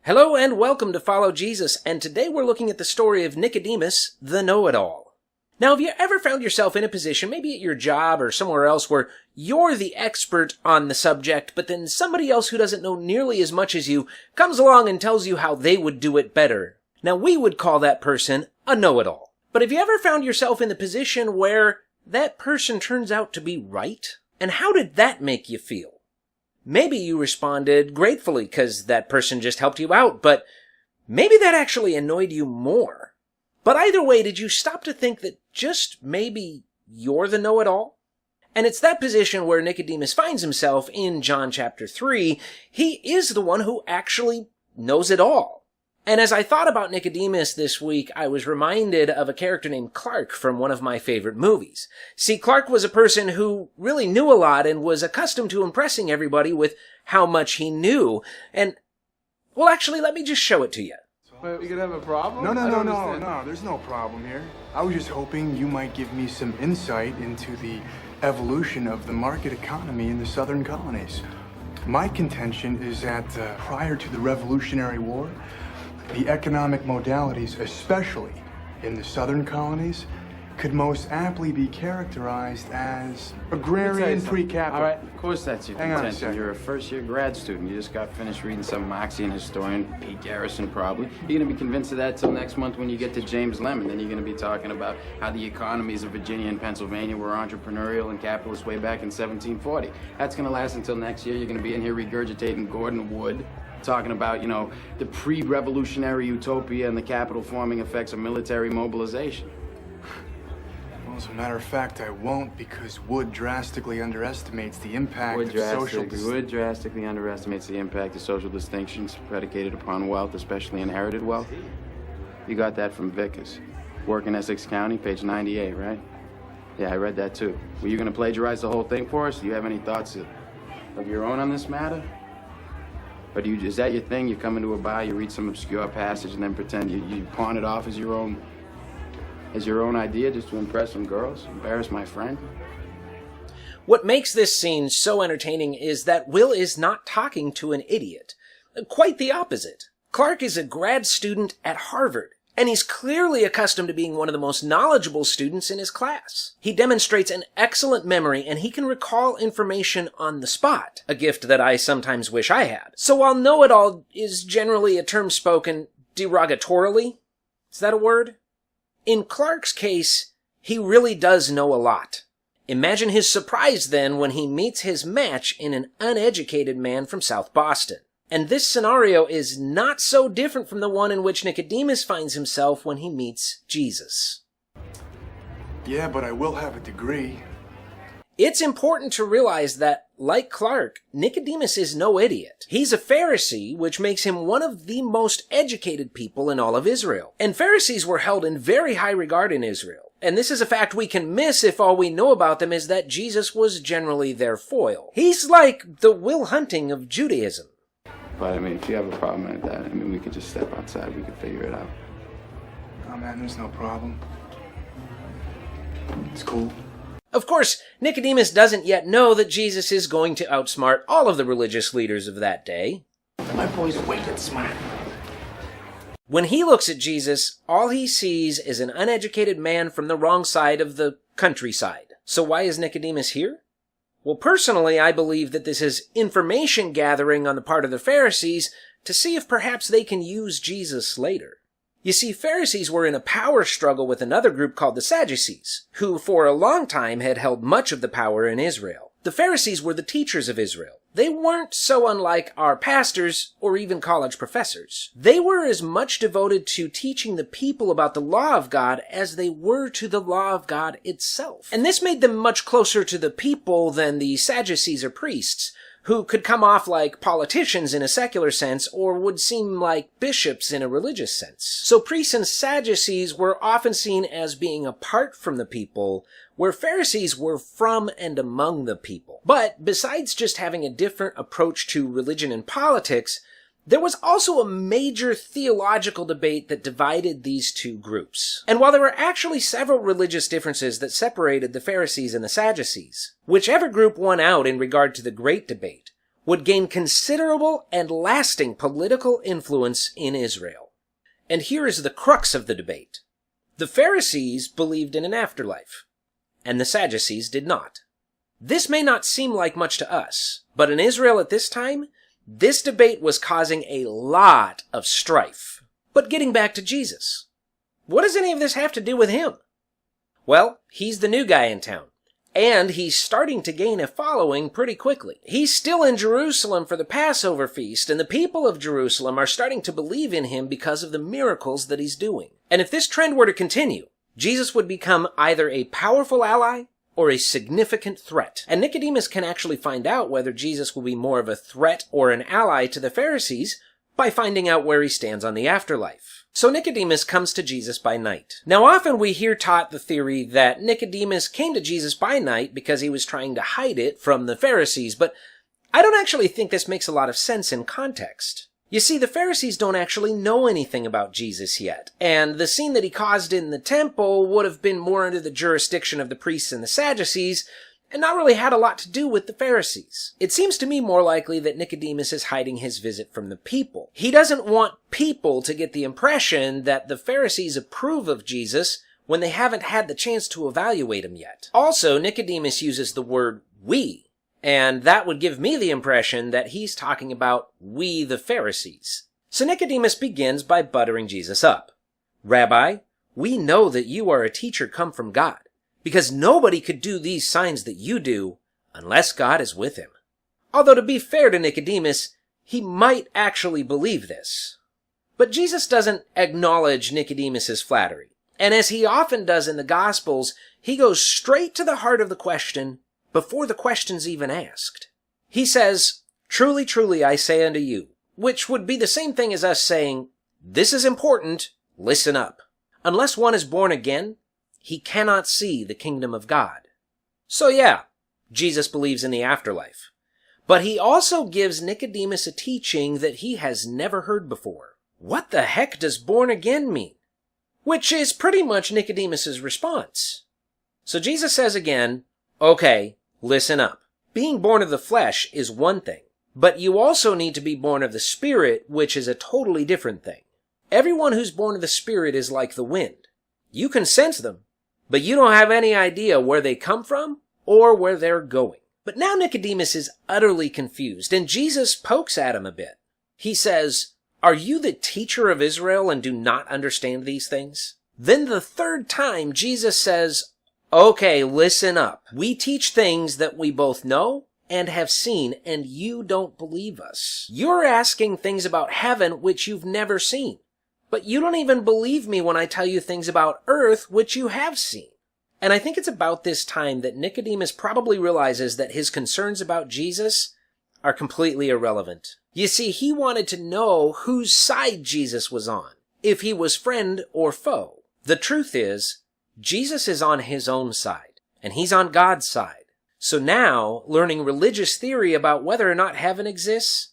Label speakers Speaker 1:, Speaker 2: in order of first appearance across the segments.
Speaker 1: Hello and welcome to Follow Jesus, and today we're looking at the story of Nicodemus, the know-it-all. Now, have you ever found yourself in a position, maybe at your job or somewhere else, where you're the expert on the subject, but then somebody else who doesn't know nearly as much as you comes along and tells you how they would do it better? Now, we would call that person a know-it-all. But have you ever found yourself in the position where that person turns out to be right? And how did that make you feel? Maybe you responded gratefully because that person just helped you out, but maybe that actually annoyed you more. But either way, did you stop to think that just maybe you're the know-it-all? And it's that position where Nicodemus finds himself in John chapter 3. He is the one who actually knows it all. And as I thought about Nicodemus this week, I was reminded of a character named Clark from one of my favorite movies. See, Clark was a person who really knew a lot and was accustomed to impressing everybody with how much he knew. And, well, actually, let me just show it to you.
Speaker 2: Wait, we could have a problem?
Speaker 3: No, there's no problem here. I was just hoping you might give me some insight into the evolution of the market economy in the southern colonies. My contention is that prior to the Revolutionary War, the economic modalities, especially in the southern colonies, could most aptly be characterized as agrarian pre-capital.
Speaker 2: All right, of course that's your
Speaker 3: Hang on a
Speaker 2: contention.
Speaker 3: second.
Speaker 2: You're a first-year grad student. You just got finished reading some Marxian historian, Pete Garrison probably. You're going to be convinced of that till next month when you get to James Lemon. Then you're going to be talking about how the economies of Virginia and Pennsylvania were entrepreneurial and capitalist way back in 1740. That's going to last until next year. You're going to be in here regurgitating Gordon Wood, talking about, the pre-revolutionary utopia and the capital-forming effects of military mobilization.
Speaker 3: Well, as a matter of fact, I won't, because Wood drastically underestimates the impact of social
Speaker 2: Wood drastically underestimates the impact of social distinctions predicated upon wealth, especially inherited wealth. You got that from Vickers. Work in Essex County, page 98, right? Yeah, I read that too. Were you going to plagiarize the whole thing for us? Do you have any thoughts of your own on this matter? Or is that your thing? You come into a bar, you read some obscure passage, and then pretend you pawn it off as your own idea just to impress some girls? Embarrass my friend?
Speaker 1: What makes this scene so entertaining is that Will is not talking to an idiot. Quite the opposite. Clark is a grad student at Harvard, and he's clearly accustomed to being one of the most knowledgeable students in his class. He demonstrates an excellent memory, and he can recall information on the spot, a gift that I sometimes wish I had. So while know-it-all is generally a term spoken derogatorily, is that a word? In Clark's case, he really does know a lot. Imagine his surprise then when he meets his match in an uneducated man from South Boston. And this scenario is not so different from the one in which Nicodemus finds himself when he meets Jesus.
Speaker 3: Yeah, but I will have a degree.
Speaker 1: It's important to realize that, like Clark, Nicodemus is no idiot. He's a Pharisee, which makes him one of the most educated people in all of Israel. And Pharisees were held in very high regard in Israel. And this is a fact we can miss if all we know about them is that Jesus was generally their foil. He's like the Will Hunting of Judaism.
Speaker 2: But, if you have a problem with that, we could just step outside. We could figure it out.
Speaker 3: Oh, man, there's no problem. It's cool.
Speaker 1: Of course, Nicodemus doesn't yet know that Jesus is going to outsmart all of the religious leaders of that day.
Speaker 3: My boy's wicked smart.
Speaker 1: When he looks at Jesus, all he sees is an uneducated man from the wrong side of the countryside. So why is Nicodemus here? Well, personally, I believe that this is information gathering on the part of the Pharisees to see if perhaps they can use Jesus later. You see, Pharisees were in a power struggle with another group called the Sadducees, who for a long time had held much of the power in Israel. The Pharisees were the teachers of Israel. They weren't so unlike our pastors or even college professors. They were as much devoted to teaching the people about the law of God as they were to the law of God itself. And this made them much closer to the people than the Sadducees or priests, who could come off like politicians in a secular sense or would seem like bishops in a religious sense. So priests and Sadducees were often seen as being apart from the people, where Pharisees were from and among the people. But besides just having a different approach to religion and politics, there was also a major theological debate that divided these two groups. And while there were actually several religious differences that separated the Pharisees and the Sadducees, whichever group won out in regard to the great debate would gain considerable and lasting political influence in Israel. And here is the crux of the debate. The Pharisees believed in an afterlife, and the Sadducees did not. This may not seem like much to us, but in Israel at this time, this debate was causing a lot of strife. But getting back to Jesus, what does any of this have to do with him? Well, he's the new guy in town, and he's starting to gain a following pretty quickly. He's still in Jerusalem for the Passover feast, and the people of Jerusalem are starting to believe in him because of the miracles that he's doing. And if this trend were to continue, Jesus would become either a powerful ally or a significant threat. And Nicodemus can actually find out whether Jesus will be more of a threat or an ally to the Pharisees by finding out where he stands on the afterlife. So Nicodemus comes to Jesus by night. Now often we hear taught the theory that Nicodemus came to Jesus by night because he was trying to hide it from the Pharisees, but I don't actually think this makes a lot of sense in context. You see, the Pharisees don't actually know anything about Jesus yet, and the scene that he caused in the temple would have been more under the jurisdiction of the priests and the Sadducees, and not really had a lot to do with the Pharisees. It seems to me more likely that Nicodemus is hiding his visit from the people. He doesn't want people to get the impression that the Pharisees approve of Jesus when they haven't had the chance to evaluate him yet. Also, Nicodemus uses the word we, and that would give me the impression that he's talking about we the Pharisees. So Nicodemus begins by buttering Jesus up. Rabbi, we know that you are a teacher come from God, because nobody could do these signs that you do unless God is with him. Although to be fair to Nicodemus, he might actually believe this. But Jesus doesn't acknowledge Nicodemus's flattery, and as he often does in the Gospels, he goes straight to the heart of the question before the question's even asked. He says, "Truly, truly, I say unto you," which would be the same thing as us saying, "This is important, listen up. Unless one is born again, he cannot see the kingdom of God." So yeah, Jesus believes in the afterlife. But he also gives Nicodemus a teaching that he has never heard before. What the heck does born again mean? Which is pretty much Nicodemus's response. So Jesus says again, okay, listen up. Being born of the flesh is one thing, but you also need to be born of the Spirit, which is a totally different thing. Everyone who's born of the Spirit is like the wind. You can sense them, but you don't have any idea where they come from or where they're going. But now Nicodemus is utterly confused, and Jesus pokes at him a bit. He says, "Are you the teacher of Israel and do not understand these things?" Then the third time Jesus says, "Okay, listen up. We teach things that we both know and have seen, and you don't believe us. You're asking things about heaven which you've never seen. But you don't even believe me when I tell you things about earth which you have seen." And I think it's about this time that Nicodemus probably realizes that his concerns about Jesus are completely irrelevant. You see, he wanted to know whose side Jesus was on, if he was friend or foe. The truth is, Jesus is on his own side, and he's on God's side. So now, learning religious theory about whether or not heaven exists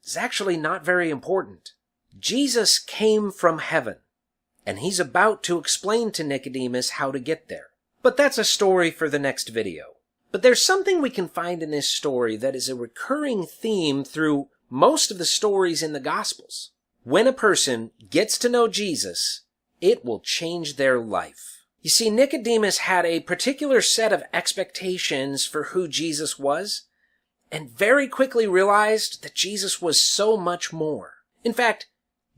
Speaker 1: is actually not very important. Jesus came from heaven, and he's about to explain to Nicodemus how to get there. But that's a story for the next video. But there's something we can find in this story that is a recurring theme through most of the stories in the Gospels. When a person gets to know Jesus, it will change their life. You see, Nicodemus had a particular set of expectations for who Jesus was, and very quickly realized that Jesus was so much more. In fact,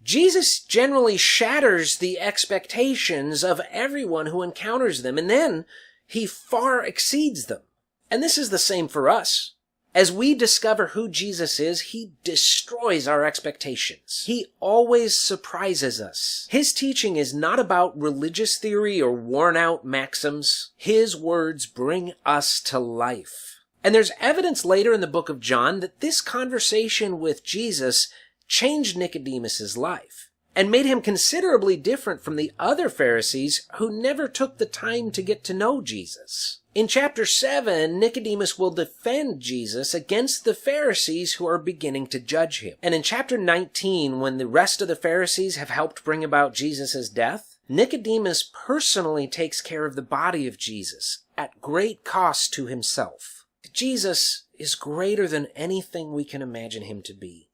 Speaker 1: Jesus generally shatters the expectations of everyone who encounters them, and then he far exceeds them. And this is the same for us. As we discover who Jesus is, he destroys our expectations. He always surprises us. His teaching is not about religious theory or worn-out maxims. His words bring us to life. And there's evidence later in the book of John that this conversation with Jesus changed Nicodemus's life and made him considerably different from the other Pharisees who never took the time to get to know Jesus. In chapter 7, Nicodemus will defend Jesus against the Pharisees who are beginning to judge him. And in chapter 19, when the rest of the Pharisees have helped bring about Jesus' death, Nicodemus personally takes care of the body of Jesus at great cost to himself. Jesus is greater than anything we can imagine him to be.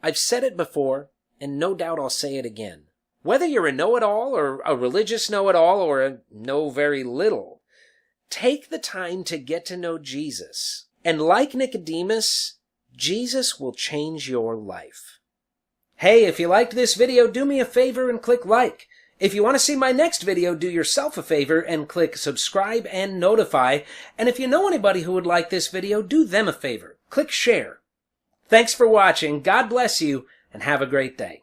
Speaker 1: I've said it before, and no doubt I'll say it again. Whether you're a know-it-all or a religious know-it-all or a know very little, take the time to get to know Jesus. And like Nicodemus, Jesus will change your life. Hey, if you liked this video, do me a favor and click like. If you want to see my next video, do yourself a favor and click subscribe and notify. And if you know anybody who would like this video, do them a favor. Click share. Thanks for watching. God bless you, and have a great day.